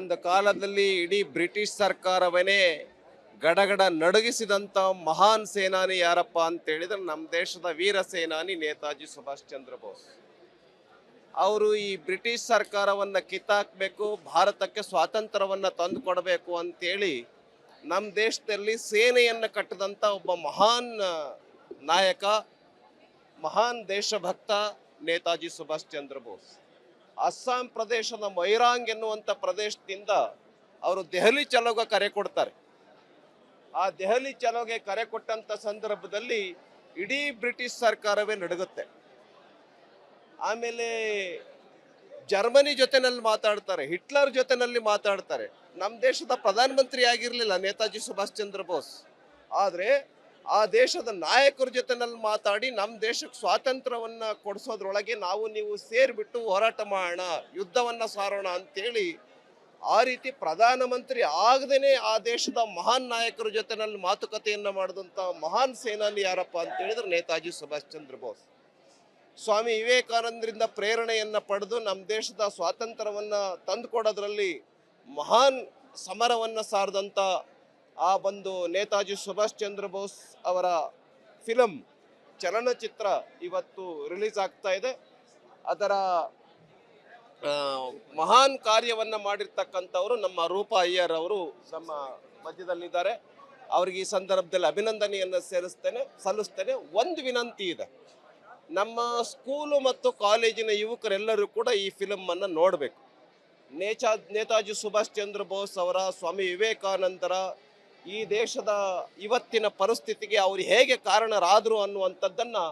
ಒಂದು ಕಾಲದಲ್ಲಿ ಇಡೀ ಬ್ರಿಟಿಷ್ ಸರ್ಕಾರವನ್ನೇ ಗಡಗಡ ನಡುಗಿಸಿದಂಥ ಮಹಾನ್ ಸೇನಾನಿ ಯಾರಪ್ಪ ಅಂತ ಹೇಳಿದ್ರೆ ನಮ್ಮ ದೇಶದ ವೀರ ಸೇನಾನಿ ನೇತಾಜಿ ಸುಭಾಷ್ ಚಂದ್ರ ಬೋಸ್. ಅವರು ಈ ಬ್ರಿಟಿಷ್ ಸರ್ಕಾರವನ್ನು ಕಿತ್ತಾಕಬೇಕು, ಭಾರತಕ್ಕೆ ಸ್ವಾತಂತ್ರ್ಯವನ್ನು ತಂದು ಕೊಡಬೇಕು ಅಂತೇಳಿ ನಮ್ಮ ದೇಶದಲ್ಲಿ ಸೇನೆಯನ್ನು ಕಟ್ಟಿದಂಥ ಒಬ್ಬ ಮಹಾನ್ ನಾಯಕ, ಮಹಾನ್ ದೇಶಭಕ್ತ ನೇತಾಜಿ ಸುಭಾಷ್ ಚಂದ್ರ ಬೋಸ್. ಅಸ್ಸಾಂ ಪ್ರದೇಶದ ಮೊಯ್ರಾಂಗ್ ಎನ್ನುವಂಥ ಪ್ರದೇಶದಿಂದ ಅವರು ದೆಹಲಿ ಚಲೋಗೆ ಕರೆ ಕೊಡ್ತಾರೆ. ಆ ದೆಹಲಿ ಚಲೋಗೆ ಕರೆ ಕೊಟ್ಟಂಥ ಸಂದರ್ಭದಲ್ಲಿ ಇಡೀ ಬ್ರಿಟಿಷ್ ಸರ್ಕಾರವೇ ನಡುಗುತ್ತೆ. ಆಮೇಲೆ ಜರ್ಮನಿ ಜೊತೆನಲ್ಲಿ ಮಾತಾಡ್ತಾರೆ, ಹಿಟ್ಲರ್ ಜೊತೆನಲ್ಲಿ ಮಾತಾಡ್ತಾರೆ. ನಮ್ಮ ದೇಶದ ಪ್ರಧಾನಮಂತ್ರಿ ಆಗಿರಲಿಲ್ಲ ನೇತಾಜಿ ಸುಭಾಷ್ ಚಂದ್ರ ಬೋಸ್, ಆದರೆ ಆ ದೇಶದ ನಾಯಕರ ಜೊತೆನಲ್ಲಿ ಮಾತಾಡಿ ನಮ್ಮ ದೇಶಕ್ಕೆ ಸ್ವಾತಂತ್ರ್ಯವನ್ನು ಕೊಡಿಸೋದ್ರೊಳಗೆ ನಾವು ನೀವು ಸೇರಿಬಿಟ್ಟು ಹೋರಾಟ ಮಾಡೋಣ, ಯುದ್ಧವನ್ನು ಸಾರೋಣ ಅಂತೇಳಿ ಆ ರೀತಿ ಪ್ರಧಾನಮಂತ್ರಿ ಆಗದೇನೆ ಆ ದೇಶದ ಮಹಾನ್ ನಾಯಕರ ಜೊತೆನಲ್ಲಿ ಮಾತುಕತೆಯನ್ನು ಮಾಡಿದಂಥ ಮಹಾನ್ ಸೇನಾನಿ ಯಾರಪ್ಪ ಅಂತ ಹೇಳಿದ್ರೆ ನೇತಾಜಿ ಸುಭಾಷ್ ಚಂದ್ರ ಬೋಸ್. ಸ್ವಾಮಿ ವಿವೇಕಾನಂದರಿಂದ ಪ್ರೇರಣೆಯನ್ನು ಪಡೆದು ನಮ್ಮ ದೇಶದ ಸ್ವಾತಂತ್ರ್ಯವನ್ನು ತಂದುಕೊಡೋದ್ರಲ್ಲಿ ಮಹಾನ್ ಸಮರವನ್ನು ಸಾರಿದಂಥ ಆ ಒಂದು ನೇತಾಜಿ ಸುಭಾಷ್ ಚಂದ್ರ ಬೋಸ್ ಅವರ ಫಿಲಮ್ ಚಲನಚಿತ್ರ ಇವತ್ತು ರಿಲೀಸ್ ಆಗ್ತಾ ಇದೆ. ಅದರ ಮಹಾನ್ ಕಾರ್ಯವನ್ನು ಮಾಡಿರ್ತಕ್ಕಂಥವರು ನಮ್ಮ ರೂಪಾ ಅಯ್ಯರ್ ಅವರು ನಮ್ಮ ಮಧ್ಯದಲ್ಲಿದ್ದಾರೆ. ಅವ್ರಿಗೆ ಈ ಸಂದರ್ಭದಲ್ಲಿ ಅಭಿನಂದನೆಯನ್ನು ಸಲ್ಲಿಸ್ತೇನೆ. ಒಂದು ವಿನಂತಿ ಇದೆ, ನಮ್ಮ ಸ್ಕೂಲು ಮತ್ತು ಕಾಲೇಜಿನ ಯುವಕರೆಲ್ಲರೂ ಕೂಡ ಈ ಫಿಲಮನ್ನು ನೋಡಬೇಕು. ನೇತಾಜಿ ಸುಭಾಷ್ ಚಂದ್ರ ಬೋಸ್ ಅವರ, ಸ್ವಾಮಿ ವಿವೇಕಾನಂದರ, ಈ ದೇಶದ ಇವತ್ತಿನ ಪರಿಸ್ಥಿತಿಗೆ ಅವರು ಹೇಗೆ ಕಾರಣರಾದರು ಅನ್ನುವಂಥದ್ದನ್ನು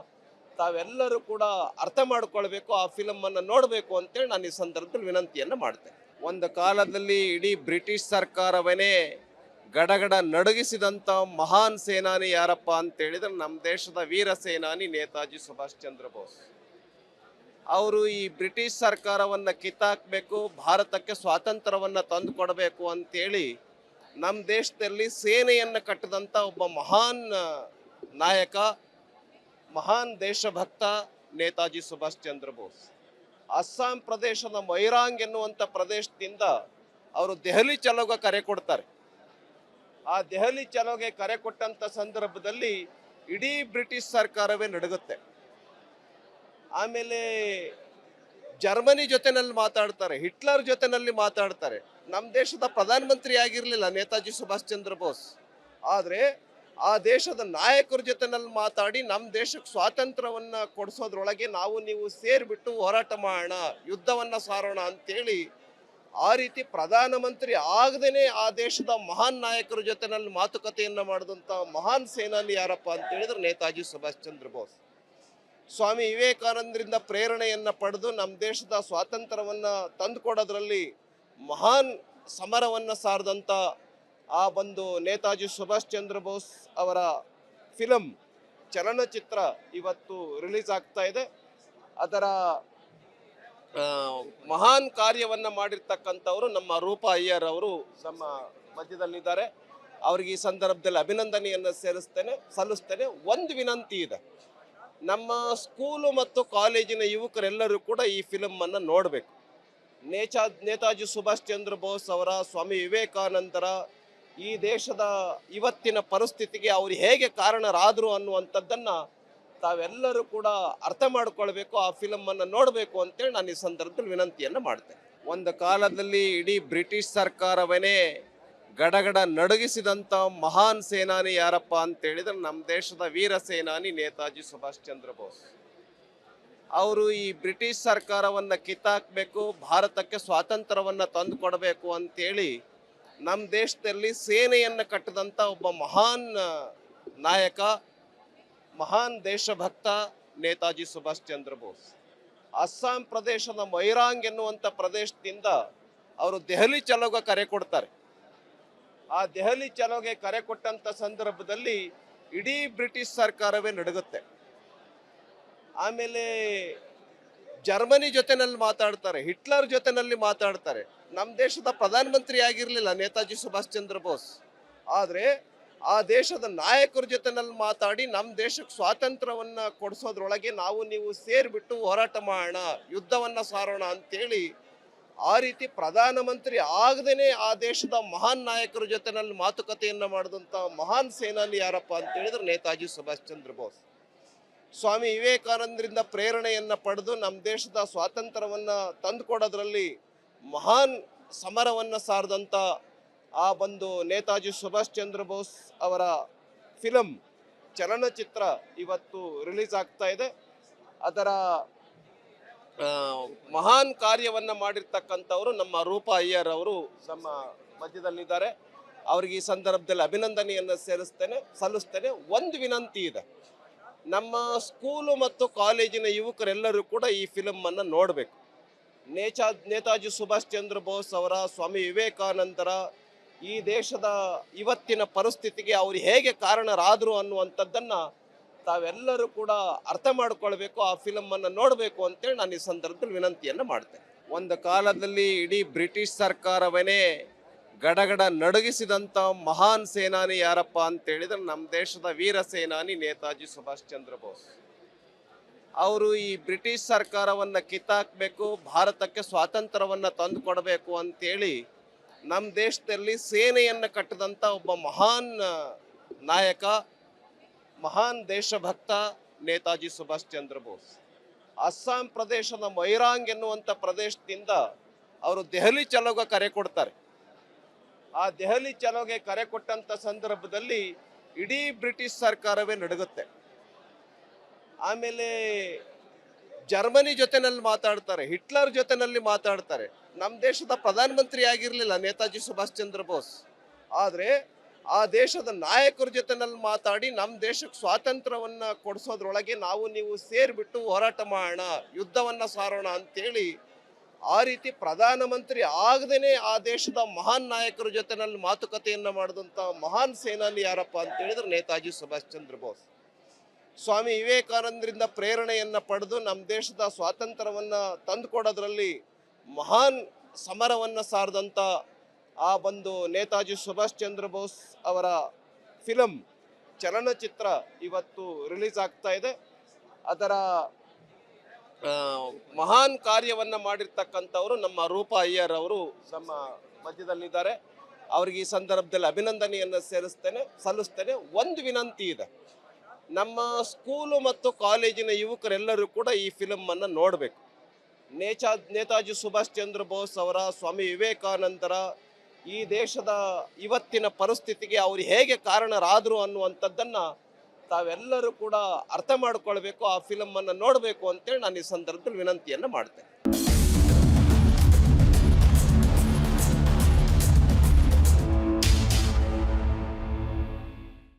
ತಾವೆಲ್ಲರೂ ಕೂಡ ಅರ್ಥ ಮಾಡ್ಕೊಳ್ಬೇಕು, ಆ ಫಿಲಮನ್ನು ನೋಡಬೇಕು ಅಂತೇಳಿ ನಾನು ಈ ಸಂದರ್ಭದಲ್ಲಿ ವಿನಂತಿಯನ್ನು ಮಾಡ್ತೇನೆ. ಒಂದು ಕಾಲದಲ್ಲಿ ಇಡೀ ಬ್ರಿಟಿಷ್ ಸರ್ಕಾರವನ್ನೇ ಗಡಗಡ ನಡುಗಿಸಿದಂಥ ಮಹಾನ್ ಸೇನಾನಿ ಯಾರಪ್ಪ ಅಂತ ಹೇಳಿದ್ರೆ ನಮ್ಮ ದೇಶದ ವೀರ ಸೇನಾನಿ ನೇತಾಜಿ ಸುಭಾಷ್ ಚಂದ್ರ ಬೋಸ್. ಅವರು ಈ ಬ್ರಿಟಿಷ್ ಸರ್ಕಾರವನ್ನು ಕಿತ್ತಾಕಬೇಕು, ಭಾರತಕ್ಕೆ ಸ್ವಾತಂತ್ರ್ಯವನ್ನು ತಂದು ಕೊಡಬೇಕು ಅಂತೇಳಿ ನಮ್ಮ ದೇಶದಲ್ಲಿ ಸೇನೆಯನ್ನು ಕಟ್ಟಿದಂಥ ಒಬ್ಬ ಮಹಾನ್ ನಾಯಕ, ಮಹಾನ್ ದೇಶಭಕ್ತ ನೇತಾಜಿ ಸುಭಾಷ್ ಚಂದ್ರ ಬೋಸ್. ಅಸ್ಸಾಂ ಪ್ರದೇಶದ ಮೊಯ್ರಾಂಗ್ ಎನ್ನುವಂಥ ಪ್ರದೇಶದಿಂದ ಅವರು ದೆಹಲಿ ಚಲೋಗೆ ಕರೆ ಕೊಡ್ತಾರೆ. ಆ ದೆಹಲಿ ಚಲೋಗೆ ಕರೆ ಕೊಟ್ಟಂಥ ಸಂದರ್ಭದಲ್ಲಿ ಇಡೀ ಬ್ರಿಟಿಷ್ ಸರ್ಕಾರವೇ ನಡುಗುತ್ತೆ. ಆಮೇಲೆ ಜರ್ಮನಿ ಜೊತೆನಲ್ಲಿ ಮಾತಾಡ್ತಾರೆ, ಹಿಟ್ಲರ್ ಜೊತೆನಲ್ಲಿ ಮಾತಾಡ್ತಾರೆ. ನಮ್ಮ ದೇಶದ ಪ್ರಧಾನಮಂತ್ರಿ ಆಗಿರಲಿಲ್ಲ ನೇತಾಜಿ ಸುಭಾಷ್ ಚಂದ್ರ ಬೋಸ್, ಆದರೆ ಆ ದೇಶದ ನಾಯಕರ ಜೊತೆನಲ್ಲಿ ಮಾತಾಡಿ ನಮ್ಮ ದೇಶಕ್ಕೆ ಸ್ವಾತಂತ್ರ್ಯವನ್ನು ಕೊಡಿಸೋದ್ರೊಳಗೆ ನಾವು ನೀವು ಸೇರಿಬಿಟ್ಟು ಹೋರಾಟ ಮಾಡೋಣ, ಯುದ್ಧವನ್ನು ಸಾರೋಣ ಅಂತೇಳಿ ಆ ರೀತಿ ಪ್ರಧಾನಮಂತ್ರಿ ಆಗದೇನೆ ಆ ದೇಶದ ಮಹಾನ್ ನಾಯಕರ ಜೊತೆನಲ್ಲಿ ಮಾತುಕತೆಯನ್ನು ಮಾಡಿದಂಥ ಮಹಾನ್ ಸೇನಾನಿ ಯಾರಪ್ಪ ಅಂತ ಹೇಳಿದ್ರೆ ನೇತಾಜಿ ಸುಭಾಷ್ ಚಂದ್ರ ಬೋಸ್. ಸ್ವಾಮಿ ವಿವೇಕಾನಂದರಿಂದ ಪ್ರೇರಣೆಯನ್ನು ಪಡೆದು ನಮ್ಮ ದೇಶದ ಸ್ವಾತಂತ್ರ್ಯವನ್ನು ತಂದುಕೊಡೋದ್ರಲ್ಲಿ ಮಹಾನ್ ಸಮರವನ್ನು ಸಾರಿದಂಥ ಆ ಒಂದು ನೇತಾಜಿ ಸುಭಾಷ್ ಚಂದ್ರ ಬೋಸ್ ಅವರ ಫಿಲಮ್ ಚಲನಚಿತ್ರ ಇವತ್ತು ರಿಲೀಸ್ ಆಗ್ತಾ ಇದೆ. ಅದರ ಮಹಾನ್ ಕಾರ್ಯವನ್ನು ಮಾಡಿರ್ತಕ್ಕಂಥವರು ನಮ್ಮ ರೂಪಾ ಅಯ್ಯರ್ ಅವರು ನಮ್ಮ ಮಧ್ಯದಲ್ಲಿದ್ದಾರೆ. ಅವ್ರಿಗೆ ಈ ಸಂದರ್ಭದಲ್ಲಿ ಅಭಿನಂದನೆಯನ್ನು ಸಲ್ಲಿಸ್ತೇನೆ. ಒಂದು ವಿನಂತಿ ಇದೆ, ನಮ್ಮ ಸ್ಕೂಲು ಮತ್ತು ಕಾಲೇಜಿನ ಯುವಕರೆಲ್ಲರೂ ಕೂಡ ಈ ಫಿಲಮನ್ನು ನೋಡಬೇಕು. ನೇತಾಜಿ ಸುಭಾಷ್ ಚಂದ್ರ ಬೋಸ್ ಅವರ, ಸ್ವಾಮಿ ವಿವೇಕಾನಂದರ, ಈ ದೇಶದ ಇವತ್ತಿನ ಪರಿಸ್ಥಿತಿಗೆ ಅವರು ಹೇಗೆ ಕಾರಣರಾದರು ಅನ್ನುವಂಥದ್ದನ್ನು ತಾವೆಲ್ಲರೂ ಕೂಡ ಅರ್ಥ ಮಾಡ್ಕೊಳ್ಬೇಕು, ಆ ಫಿಲಮನ್ನು ನೋಡಬೇಕು ಅಂತೇಳಿ ನಾನು ಈ ಸಂದರ್ಭದಲ್ಲಿ ವಿನಂತಿಯನ್ನು ಮಾಡ್ತೇನೆ. ಒಂದು ಕಾಲದಲ್ಲಿ ಇಡೀ ಬ್ರಿಟಿಷ್ ಸರ್ಕಾರವನ್ನೇ ಗಡಗಡ ನಡುಗಿಸಿದಂಥ ಮಹಾನ್ ಸೇನಾನಿ ಯಾರಪ್ಪ ಅಂತ ಹೇಳಿದ್ರೆ ನಮ್ಮ ದೇಶದ ವೀರ ಸೇನಾನಿ ನೇತಾಜಿ ಸುಭಾಷ್ ಚಂದ್ರ ಬೋಸ್. ಅವರು ಈ ಬ್ರಿಟಿಷ್ ಸರ್ಕಾರವನ್ನು ಕಿತ್ತಾಕಬೇಕು, ಭಾರತಕ್ಕೆ ಸ್ವಾತಂತ್ರ್ಯವನ್ನು ತಂದು ಕೊಡಬೇಕು ಅಂತೇಳಿ ನಮ್ಮ ದೇಶದಲ್ಲಿ ಸೇನೆಯನ್ನು ಕಟ್ಟಿದಂಥ ಒಬ್ಬ ಮಹಾನ್ ನಾಯಕ, ಮಹಾನ್ ದೇಶಭಕ್ತ ನೇತಾಜಿ ಸುಭಾಷ್ ಚಂದ್ರ ಬೋಸ್. ಅಸ್ಸಾಂ ಪ್ರದೇಶದ ಮೊಯ್ರಾಂಗ್ ಎನ್ನುವಂಥ ಪ್ರದೇಶದಿಂದ ಅವರು ದೆಹಲಿ ಚಲೋಗೆ ಕರೆ ಕೊಡ್ತಾರೆ. ಆ ದೆಹಲಿ ಚಲೋಗೆ ಕರೆ ಕೊಟ್ಟಂಥ ಸಂದರ್ಭದಲ್ಲಿ ಇಡೀ ಬ್ರಿಟಿಷ್ ಸರ್ಕಾರವೇ ನಡುಗುತ್ತೆ. ಆಮೇಲೆ ಜರ್ಮನಿ ಜೊತೆನಲ್ಲಿ ಮಾತಾಡ್ತಾರೆ, ಹಿಟ್ಲರ್ ಜೊತೆನಲ್ಲಿ ಮಾತಾಡ್ತಾರೆ. ನಮ್ಮ ದೇಶದ ಪ್ರಧಾನಮಂತ್ರಿ ಆಗಿರಲಿಲ್ಲ ನೇತಾಜಿ ಸುಭಾಷ್ ಚಂದ್ರ ಬೋಸ್, ಆದರೆ ಆ ದೇಶದ ನಾಯಕರ ಜೊತೆನಲ್ಲಿ ಮಾತಾಡಿ ನಮ್ಮ ದೇಶಕ್ಕೆ ಸ್ವಾತಂತ್ರ್ಯವನ್ನು ಕೊಡಿಸೋದ್ರೊಳಗೆ ನಾವು ನೀವು ಸೇರಿಬಿಟ್ಟು ಹೋರಾಟ ಮಾಡೋಣ, ಯುದ್ಧವನ್ನು ಸಾರೋಣ ಅಂತೇಳಿ ಆ ರೀತಿ ಪ್ರಧಾನಮಂತ್ರಿ ಆಗದೇನೆ ಆ ದೇಶದ ಮಹಾನ್ ನಾಯಕರ ಜೊತೆನಲ್ಲಿ ಮಾತುಕತೆಯನ್ನು ಮಾಡಿದಂಥ ಮಹಾನ್ ಸೇನಾನಿ ಯಾರಪ್ಪ ಅಂತ ಹೇಳಿದ್ರೆ ನೇತಾಜಿ ಸುಭಾಷ್ ಚಂದ್ರ ಬೋಸ್. ಸ್ವಾಮಿ ವಿವೇಕಾನಂದರಿಂದ ಪ್ರೇರಣೆಯನ್ನು ಪಡೆದು ನಮ್ಮ ದೇಶದ ಸ್ವಾತಂತ್ರ್ಯವನ್ನು ತಂದುಕೊಡೋದ್ರಲ್ಲಿ ಮಹಾನ್ ಸಮರವನ್ನು ಸಾರಿದಂಥ ಆ ಒಂದು ನೇತಾಜಿ ಸುಭಾಷ್ ಚಂದ್ರ ಬೋಸ್ ಅವರ ಫಿಲಮ್ ಚಲನಚಿತ್ರ ಇವತ್ತು ರಿಲೀಸ್ ಆಗ್ತಾ ಇದೆ. ಅದರ ಮಹಾನ್ ಕಾರ್ಯವನ್ನು ಮಾಡಿರ್ತಕ್ಕಂಥವರು ನಮ್ಮ ರೂಪಾ ಅಯ್ಯರ್ ಅವರು ನಮ್ಮ ಮಧ್ಯದಲ್ಲಿದ್ದಾರೆ. ಅವರಿಗೆ ಈ ಸಂದರ್ಭದಲ್ಲಿ ಅಭಿನಂದನೆಯನ್ನು ಸಲ್ಲಿಸ್ತೇನೆ. ಒಂದು ವಿನಂತಿ ಇದೆ, ನಮ್ಮ ಸ್ಕೂಲು ಮತ್ತು ಕಾಲೇಜಿನ ಯುವಕರೆಲ್ಲರೂ ಕೂಡ ಈ ಫಿಲಮನ್ನು ನೋಡಬೇಕು. ನೇತಾಜಿ ಸುಭಾಷ್ ಚಂದ್ರ ಬೋಸ್ ಅವರ, ಸ್ವಾಮಿ ವಿವೇಕಾನಂದರ, ಈ ದೇಶದ ಇವತ್ತಿನ ಪರಿಸ್ಥಿತಿಗೆ ಅವರು ಹೇಗೆ ಕಾರಣರಾದರು ಅನ್ನುವಂಥದ್ದನ್ನು ತಾವೆಲ್ಲರೂ ಕೂಡ ಅರ್ಥ ಮಾಡ್ಕೊಳ್ಬೇಕು, ಆ ಫಿಲಮನ್ನು ನೋಡಬೇಕು ಅಂತೇಳಿ ನಾನು ಈ ಸಂದರ್ಭದಲ್ಲಿ ವಿನಂತಿಯನ್ನು ಮಾಡ್ತೇನೆ. ಒಂದು ಕಾಲದಲ್ಲಿ ಇಡೀ ಬ್ರಿಟಿಷ್ ಸರ್ಕಾರವನ್ನೇ ಗಡಗಡ ನಡುಗಿಸಿದಂಥ ಮಹಾನ್ ಸೇನಾನಿ ಯಾರಪ್ಪ ಅಂತೇಳಿದ್ರೆ ನಮ್ಮ ದೇಶದ ವೀರ ಸೇನಾನಿ ನೇತಾಜಿ ಸುಭಾಷ್ ಚಂದ್ರ ಬೋಸ್. ಅವರು ಈ ಬ್ರಿಟಿಷ್ ಸರ್ಕಾರವನ್ನು ಕಿತ್ತಾಕಬೇಕು, ಭಾರತಕ್ಕೆ ಸ್ವಾತಂತ್ರ್ಯವನ್ನು ತಂದು ಕೊಡಬೇಕು ಅಂತೇಳಿ ನಮ್ಮ ದೇಶದಲ್ಲಿ ಸೇನೆಯನ್ನು ಕಟ್ಟಿದಂಥ ಒಬ್ಬ ಮಹಾನ್ ನಾಯಕ, ಮಹಾನ್ ದೇಶಭಕ್ತ ನೇತಾಜಿ ಸುಭಾಷ್ ಚಂದ್ರ ಬೋಸ್. ಅಸ್ಸಾಂ ಪ್ರದೇಶದ ಮೊಯಿರಾಂಗ್ ಎನ್ನುವಂಥ ಪ್ರದೇಶದಿಂದ ಅವರು ದೆಹಲಿ ಚಲೋಗೆ ಕರೆ ಕೊಡ್ತಾರೆ. ಆ ದೆಹಲಿ ಚಲೋಗೆ ಕರೆ ಕೊಟ್ಟಂಥ ಸಂದರ್ಭದಲ್ಲಿ ಇಡೀ ಬ್ರಿಟಿಷ್ ಸರ್ಕಾರವೇ ನಡುಗುತ್ತೆ. ಆಮೇಲೆ ಜರ್ಮನಿ ಜೊತೆನಲ್ಲಿ ಮಾತಾಡ್ತಾರೆ, ಹಿಟ್ಲರ್ ಜೊತೆನಲ್ಲಿ ಮಾತಾಡ್ತಾರೆ. ನಮ್ಮ ದೇಶದ ಪ್ರಧಾನಮಂತ್ರಿ ಆಗಿರಲಿಲ್ಲ ನೇತಾಜಿ ಸುಭಾಷ್ ಚಂದ್ರ ಬೋಸ್, ಆದರೆ ಆ ದೇಶದ ನಾಯಕರ ಜೊತೆನಲ್ಲಿ ಮಾತಾಡಿ ನಮ್ಮ ದೇಶಕ್ಕೆ ಸ್ವಾತಂತ್ರ್ಯವನ್ನು ಕೊಡಿಸೋದ್ರೊಳಗೆ ನಾವು ನೀವು ಸೇರಿಬಿಟ್ಟು ಹೋರಾಟ ಮಾಡೋಣ, ಯುದ್ಧವನ್ನು ಸಾರೋಣ ಅಂತೇಳಿ ಆ ರೀತಿ ಪ್ರಧಾನಮಂತ್ರಿ ಆಗದೇನೆ ಆ ದೇಶದ ಮಹಾನ್ ನಾಯಕರ ಜೊತೆನಲ್ಲಿ ಮಾತುಕತೆಯನ್ನು ಮಾಡಿದಂಥ ಮಹಾನ್ ಸೇನಾನಿ ಯಾರಪ್ಪ ಅಂತ ಹೇಳಿದ್ರೆ ನೇತಾಜಿ ಸುಭಾಷ್ ಚಂದ್ರ ಬೋಸ್. ಸ್ವಾಮಿ ವಿವೇಕಾನಂದರಿಂದ ಪ್ರೇರಣೆಯನ್ನು ಪಡೆದು ನಮ್ಮ ದೇಶದ ಸ್ವಾತಂತ್ರ್ಯವನ್ನು ತಂದುಕೊಡೋದ್ರಲ್ಲಿ ಮಹಾನ್ ಸಮರವನ್ನು ಸಾರಿದಂಥ ಆ ಒಂದು ನೇತಾಜಿ ಸುಭಾಷ್ ಚಂದ್ರ ಬೋಸ್ ಅವರ ಫಿಲಮ್ ಚಲನಚಿತ್ರ ಇವತ್ತು ರಿಲೀಸ್ ಆಗ್ತಾ ಇದೆ. ಅದರ ಮಹಾನ್ ಕಾರ್ಯವನ್ನು ಮಾಡಿರ್ತಕ್ಕಂಥವರು ನಮ್ಮ ರೂಪಾ ಅಯ್ಯರ್ ಅವರು ನಮ್ಮ ಮಧ್ಯದಲ್ಲಿದ್ದಾರೆ. ಅವರಿಗೆ ಈ ಸಂದರ್ಭದಲ್ಲಿ ಅಭಿನಂದನೆಯನ್ನು ಸಲ್ಲಿಸ್ತೇನೆ. ಒಂದು ವಿನಂತಿ ಇದೆ, ನಮ್ಮ ಸ್ಕೂಲು ಮತ್ತು ಕಾಲೇಜಿನ ಯುವಕರೆಲ್ಲರೂ ಕೂಡ ಈ ಫಿಲಮನ್ನು ನೋಡಬೇಕು. ನೇತಾಜಿ ಸುಭಾಷ್ ಚಂದ್ರ ಬೋಸ್ ಅವರ, ಸ್ವಾಮಿ ವಿವೇಕಾನಂದರ, ಈ ದೇಶದ ಇವತ್ತಿನ ಪರಿಸ್ಥಿತಿಗೆ ಅವರು ಹೇಗೆ ಕಾರಣರಾದರು ಅನ್ನುವಂಥದ್ದನ್ನು ತಾವೆಲ್ಲರೂ ಕೂಡ ಅರ್ಥ ಮಾಡ್ಕೊಳ್ಬೇಕು, ಆ ಫಿಲಮನ್ನು ನೋಡಬೇಕು ಅಂತೇಳಿ ನಾನು ಈ ಸಂದರ್ಭದಲ್ಲಿ ವಿನಂತಿಯನ್ನು ಮಾಡ್ತೇನೆ.